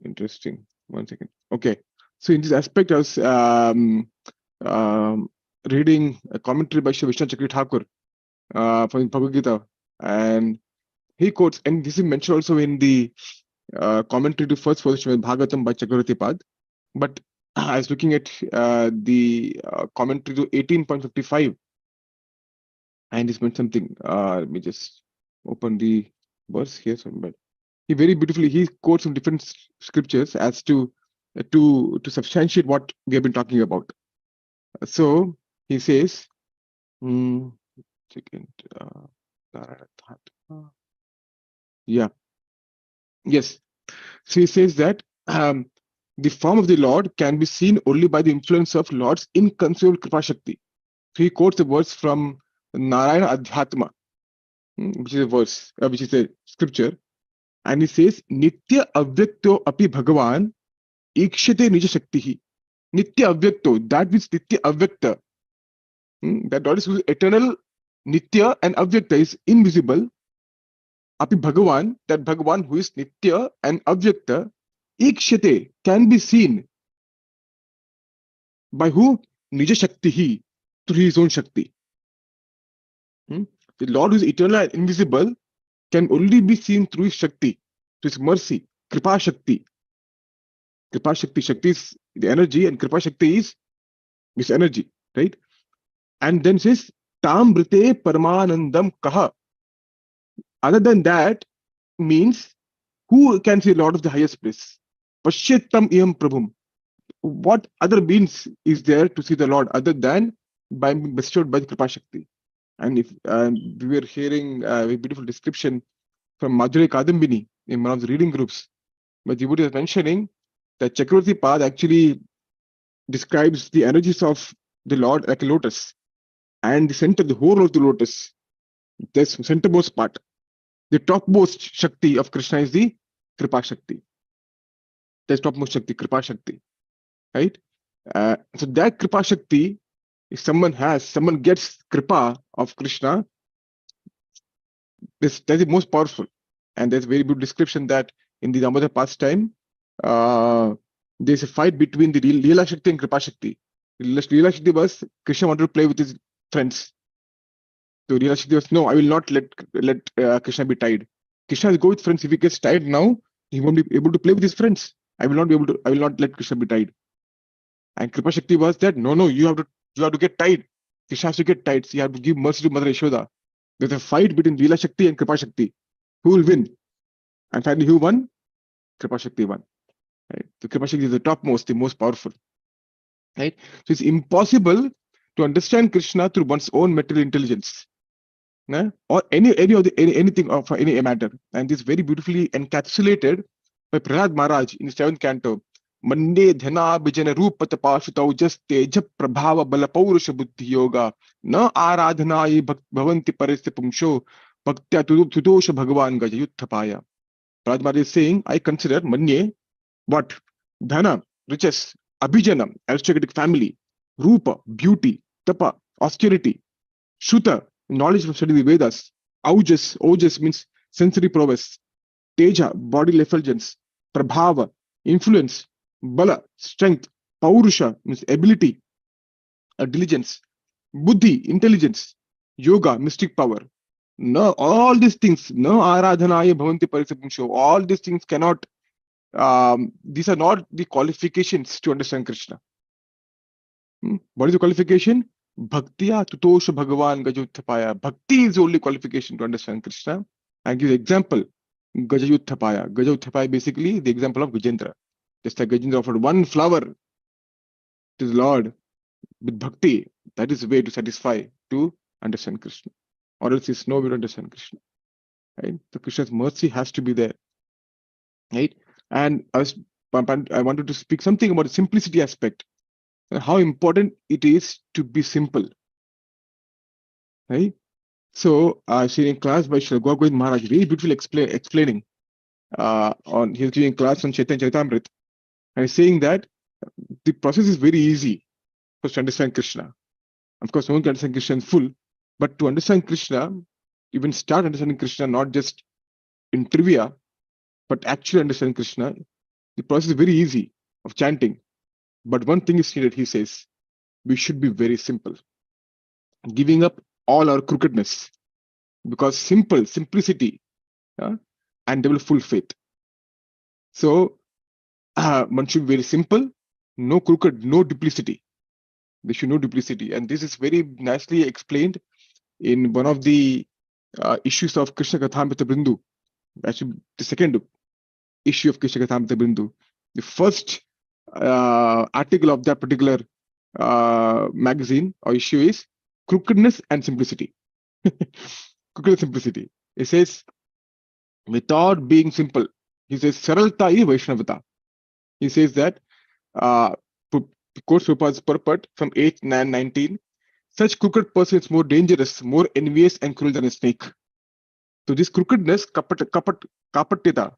interesting. 1 second. Okay. So in this aspect, I was reading a commentary by Shri Vishnu Chakri Thakur from Bhagavad Gita, and he quotes, and this is mentioned also in the commentary to first version Bhagavatam by Chakravarti Pad. But I was looking at the commentary to 18.55, and this meant something. Let me just open the verse here somewhere. He very beautifully he quotes some different scriptures as to substantiate what we have been talking about. So he says, yeah, yes. So he says that the form of the Lord can be seen only by the influence of Lord's inconceivable Kripa Shakti. So he quotes the verse from Narayana Adhyatma, which is a verse, which is a scripture, and he says, Nitya Avyakto Api Bhagavan Ikshate Nija Shaktihi. Nitya Avyakto, that means Nitya Avyakta. That God is eternal, Nitya, and Avyakta is invisible. Api Bhagavan, that Bhagavan who is Nitya and Avyakta, Ikshate, can be seen by who? Nija Shaktihi, through his own Shakti. The Lord who is eternal and invisible can only be seen through his Shakti, through his mercy, Kripa Shakti. Kripa Shakti, Shakti is the energy, and Kripa Shakti is this energy, right? And then says, Tam Brite Paramanandam Kaha. Other than that, means who can see Lord of the highest place? Pashyattam Iyam Prabhum. What other means is there to see the Lord other than by being bestowed by the Kripa Shakti? And if we were hearing a beautiful description from Madhuri Kadambini in one of the reading groups, but Devotee was mentioning that Chakravarti Pad actually describes the energies of the Lord like a lotus, and the center, the whole of the lotus, this centermost part, the topmost Shakti of Krishna is the Kripa Shakti. That's topmost Shakti, Kripa Shakti, right? So that Kripa Shakti, if someone gets Kripa of Krishna, that's the most powerful. And there's a very good description that in the Damodar pastime, there's a fight between the Leela Shakti and Kripa Shakti. Leela Shakti was Krishna wanted to play with his friends. So Leela Shakti was, no, I will not let Krishna be tied. Krishna will go with friends. If he gets tied now, he won't be able to play with his friends. I will not let Krishna be tied. And Kripa Shakti was that, no, you have to get tied. Krishna has to get tied. So you have to give mercy to Mother Yashoda. There's a fight between Leela Shakti and Kripa Shakti. Who will win? And finally, who won? Kripa Shakti won. Right? So Kripa Shakti is the topmost, the most powerful. Right? So it's impossible to understand Krishna through one's own material intelligence, or anything of any matter. And this is very beautifully encapsulated by Prahlad Maharaj in the 7th canto. Mande dhana bijana rupa tapashutau jas teja prabhava bala paurusha buddhi yoga na aradhanai bhavanti parisya pumsho Bhaktya tutosha Bhagavan Gajayuthapaya. Prajmar is saying, I consider Manye, what? Dhana, riches, Abhijana, aristocratic family, Rupa, beauty, Tapa, austerity, Shuta, knowledge from studying the Vedas, Ojas means sensory prowess, Teja, bodily effulgence, Prabhava, influence, Bala, strength, Paurusha means ability, diligence, Buddhi, intelligence, Yoga, mystic power. No, all these things, no aradhanaya bhavanti parisabhunsho, all these things cannot, these are not the qualifications to understand Krishna. What is the qualification? Bhaktiya tutosha Bhagavan Gajayuthapaya. Bhakti is the only qualification to understand Krishna. I give example, Gajayuthapaya. Gajayuthapaya basically the example of Gajendra. Just like Gajendra offered one flower to the Lord with bhakti, that is the way to satisfy, to understand Krishna. Or else it's no way to understand Krishna. Right? So Krishna's mercy has to be there. Right? And I wanted to speak something about the simplicity aspect. How important it is to be simple. Right? So I seen in class by Shri Govind Maharaj, very beautiful explaining. He's giving class on Chaitanya Charitamrita. And he's saying that the process is very easy for us to understand Krishna. Of course, no one can understand Krishna in full, but to understand Krishna, even start understanding Krishna, not just in trivia, but actually understand Krishna, the process is very easy of chanting. But one thing is needed, he says, we should be very simple, giving up all our crookedness, because simplicity, and develop full faith. So one should be very simple, no crooked, no duplicity. There should no duplicity, and this is very nicely explained in one of the issues of Krishna Kathamrita Bindu. Actually, the second issue of Krishna Kathamrita Bindu. The first article of that particular magazine or issue is crookedness and simplicity. Crookedness and simplicity. It says, without being simple, he says, Saralta hi Vaishnavata. He says that, quotes Prabhupada's purport from 8, 9, 19, such crooked person is more dangerous, more envious and cruel than a snake. So this crookedness, kapatita,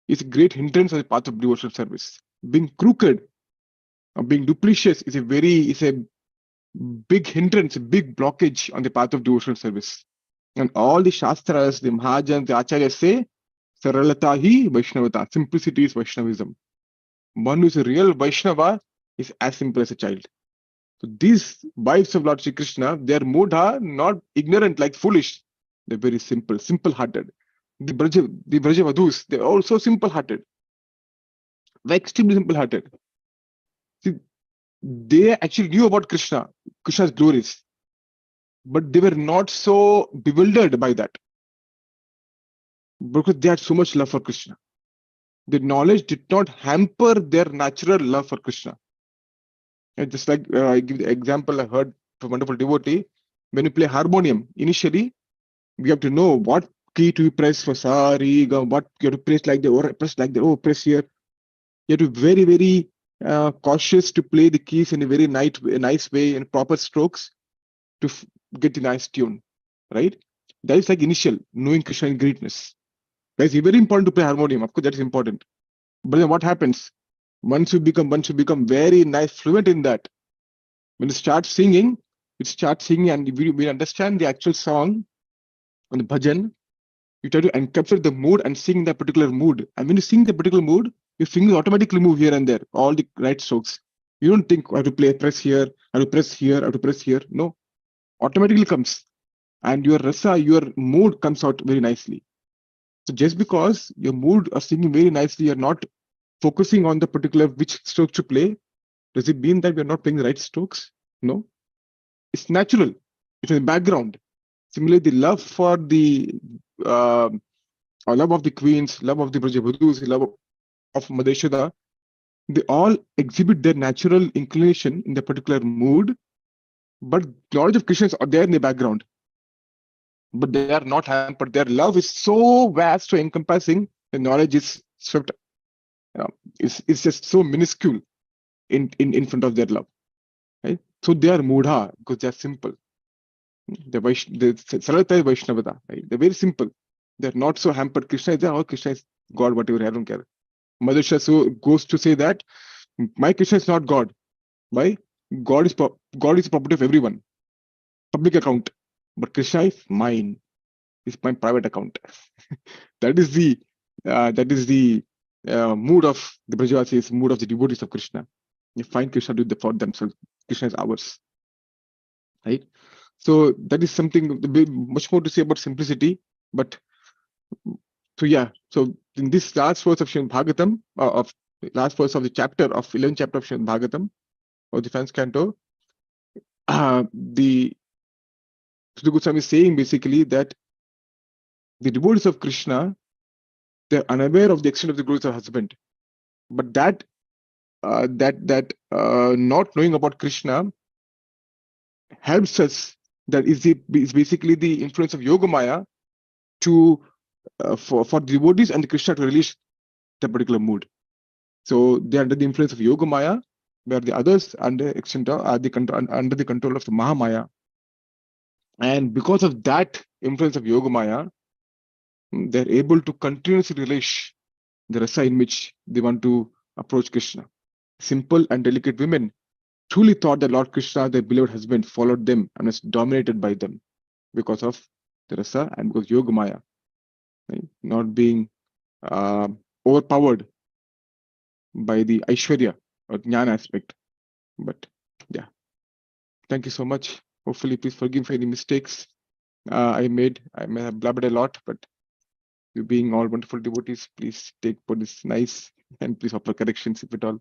is a great hindrance on the path of devotional service. Being crooked or being duplicitous is a big hindrance, a big blockage on the path of devotional service. And all the Shastras, the Mahajans, the Acharyas say, Saralata hi Vaishnavata, simplicity is Vaishnavism. One who is a real Vaishnava is as simple as a child. So these wives of Lord Shri Krishna, they are mudha, not ignorant, like foolish. They're very simple, simple-hearted. The Brajavadhus, they're also simple-hearted. They're extremely simple-hearted. See, they actually knew about Krishna, Krishna's glories, but they were not so bewildered by that, because they had so much love for Krishna. The knowledge did not hamper their natural love for Krishna. And just like I give the example I heard from a wonderful devotee, when you play harmonium, initially, we have to know what key to press for sa, re, ga, what you have to press like that, or press like that, press here. You have to be very, very cautious to play the keys in a very nice way, in proper strokes, to get the nice tune, right? That is like initial, knowing Krishna in greatness. That is very important to play harmonium. Of course, that is important. But then what happens? Once you become very nice, fluent in that, when you start singing, and we understand the actual song on the bhajan, you try to encapsulate the mood and sing that particular mood. And when you sing the particular mood, your fingers automatically move here and there, all the right strokes. You don't think, I have to play, press here, I have to press here, I have to press here. No, automatically comes. And your rasa, your mood comes out very nicely. So just because your mood are singing very nicely, you're not focusing on the particular which strokes to play, does it mean that we're not playing the right strokes? No. It's natural. It's in the background. Similarly, the love for the or love of the queens, love of the Brajavadhus, love of Madeshada, they all exhibit their natural inclination in the particular mood, but knowledge of Krishna is there in the background. But they are not hampered. Their love is so vast, so encompassing, the knowledge is swept. It's just so minuscule in front of their love. Right? So they are mudha because they are simple. The Sarata Vaishnavata, right? They're very simple. They're not so hampered. Krishna is there, or Krishna is God, whatever, I don't care. Madhusha so goes to say that my Krishna is not God. Why? God is property of everyone, public account. But Krishna is mine. It's my private account. That is the mood of the Brajavasis, mood of the devotees of Krishna. You find Krishna do for themselves. Krishna is ours, right? So that is something much more to say about simplicity. But so yeah, so in this last verse of Srimad Bhagavatam, of last verse of the chapter of 11th chapter of Srimad Bhagavatam, or the 10th canto, the Sri Goswami is saying basically that the devotees of Krishna, they're unaware of the extent of the glories of husband, but that not knowing about Krishna helps us. That is basically the influence of Yogamaya to for the devotees and the Krishna to release the particular mood. So they are under the influence of Yogamaya, where the others under extent are under the control of the Mahamaya. And because of that influence of Yogamaya, they're able to continuously release the rasa in which they want to approach Krishna. Simple and delicate women truly thought that Lord Krishna, their beloved husband, followed them and was dominated by them because of the rasa and because Yogamaya, right? Not being overpowered by the Aishwarya or Jnana aspect. But yeah, thank you so much. Hopefully, please forgive for any mistakes I made. I may have blabbered a lot, but you being all wonderful devotees, please take what is nice and please offer corrections if at all.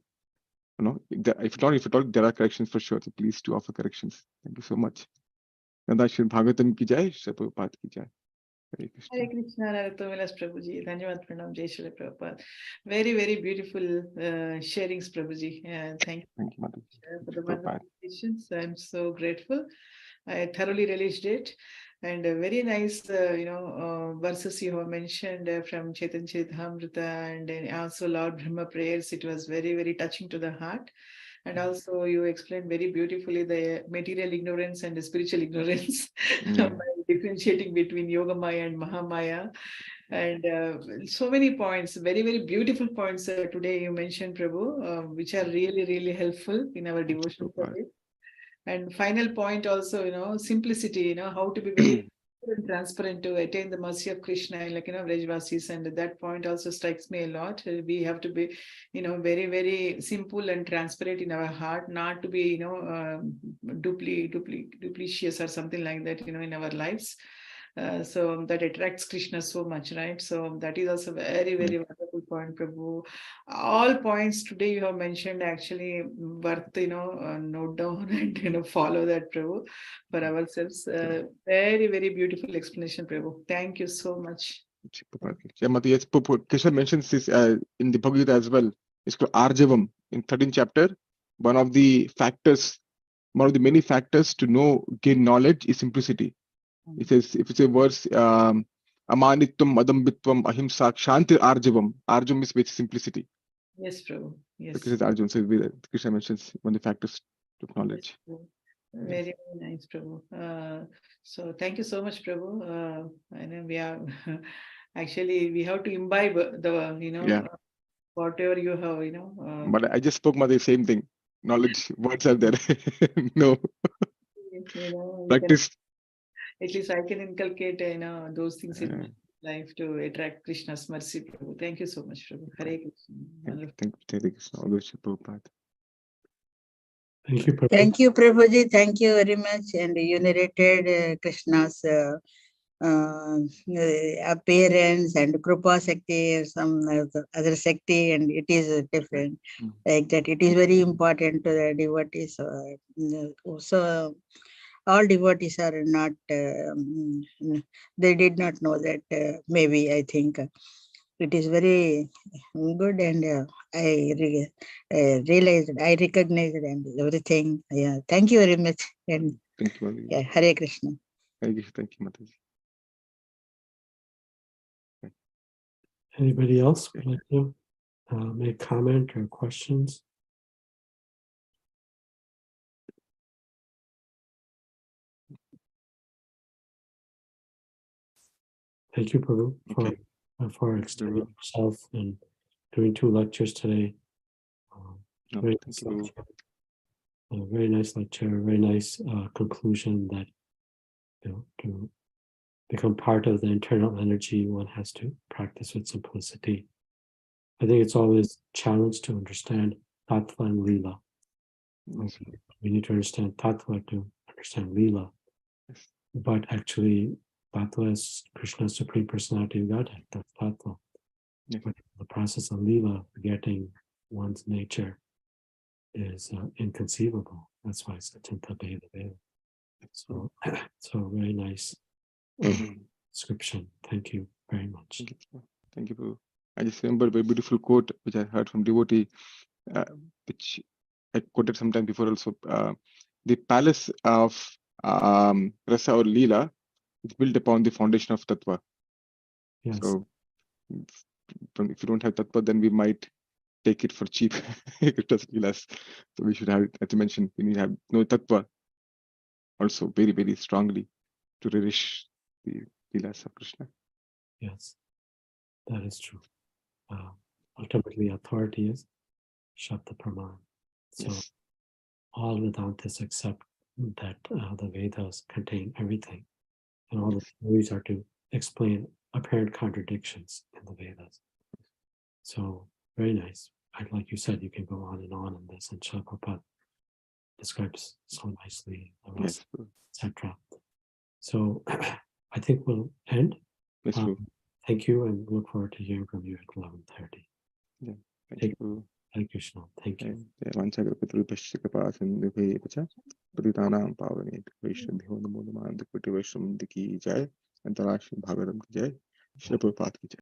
You know, if at all, there are corrections for sure. So please do offer corrections. Thank you so much. Nanda Srimad Bhagavatam ki jai, Srila Prabhupada ki jai. Hare Krishna. Hare Krishna, Narottama Prabhuji. Dhanyavad Pranam, Jai Srila Prabhupada. Very, very beautiful sharings, Prabhuji. Thank you Thank you, Madam. for the Prabhupada. wonderful questions. I'm so grateful. I thoroughly relished it. And very nice, verses you have mentioned from Chaitanya Charitamrita and also Lord Brahma prayers. It was very, very touching to the heart. And also you explained very beautifully the material ignorance and the spiritual ignorance Yeah. by differentiating between Yoga Maya and Mahamaya. And so many points, very, very beautiful points today you mentioned, Prabhu, which are really, really helpful in our devotional Prabhupada. service. And final point also, simplicity, how to be very transparent to attain the mercy of Krishna, like, Vrajvasis. And that point also strikes me a lot. We have to be, very, very simple and transparent in our heart, not to be, duplicious or something like that, in our lives. So that attracts Krishna so much, right? So that is also very, very wonderful point, Prabhu. All points today you have mentioned actually worth, note down and, follow that, Prabhu, for ourselves. Very, very beautiful explanation, Prabhu. Thank you so much. Yeah, Mata, yes, Krishna mentions this in the Bhagavad Gita as well. It's called Arjavam in 13th chapter. One of the many factors to gain knowledge is simplicity. It says, if it's a verse, Amanitvam, Adambitvam, Ahimsa, Shanti Arjavam. Arjavam is basically simplicity. Yes, Prabhu. Yes. Because it's Arjun, so Krishna mentions one of the factors to knowledge. Yes, very, very nice, Prabhu. So thank you so much, Prabhu. I know we are actually we have to imbibe the whatever you have, But I just spoke about the same thing. Knowledge, words are there. No. Practice. At least I can inculcate, those things in life to attract Krishna's mercy, Prabhu. Thank you so much, Prabhu. Hare Krishna. Thank you, Krishna. All those Prabhupada. Thank you, Prabhu. Thank you, Prabhuji. Thank you very much. And you narrated Krishna's appearance and Krupa Shakti or some other Shakti, and it is different. Like that, it is very important to the devotees. So all devotees are not, they did not know that, maybe, I think. It is very good, and I realized, I recognized and everything. Yeah, thank you very much. And thank you, Mataji. Yeah, Hare Krishna. Thank you, Mataji. Anybody else would like to make comment or questions? Thank you, Prabhu, Okay. for Thank you, extending Prabhu. yourself and doing 2 lectures today. No, Very thank nice you, Prabhu. lecture. A very nice lecture, very nice conclusion that to become part of the internal energy, one has to practice with simplicity. I think it's always a challenge to understand Tattva and Leela. Yes, We need to understand Tattva to understand Leela. yes. But actually, Tattva is Krishna's Supreme Personality of Godhead. That's Tattva. Yes. But the process of Leela, forgetting one's nature, is inconceivable. That's why it's a Tinta Veda Veda. So, so very nice description. Thank you very much. Thank you, Prabhu. Thank you, Prabhu. I just remember a very beautiful quote which I heard from devotee, which I quoted sometime before also. The palace of Rasa or Leela is built upon the foundation of Tattva. Yes. So if you don't have Tattva, then we might take it for cheap. Krishna's Leelas. So we should have it, as you mentioned, we need to have no Tattva also very, very strongly to relish the Leelas of Krishna. Yes, that is true. Ultimately, authority is Shabda Praman. So Yes. all Vedantists accept that the Vedas contain everything, and all the theories are to explain apparent contradictions in the Vedas. So very nice. Like you said, you can go on in this, and Srila Prabhupada describes so nicely the rest, Yes. etc. So I think we'll end. Yes, Prabhu. Thank you, and look forward to hearing from you at 11:30. Yeah. Thank Take- you, Prabhu. Thank you, Krishna. Thank you. वाञ्छाकल्पतरुभ्यश्च कृपासिन्धुभ्येव च पतितानां पावनेभ्यो वैष्णवेभ्यो नमो नमः। की जय। अंतर्राष्ट्रीय भागवतम की जय। श्री प्रभुपाद की जय।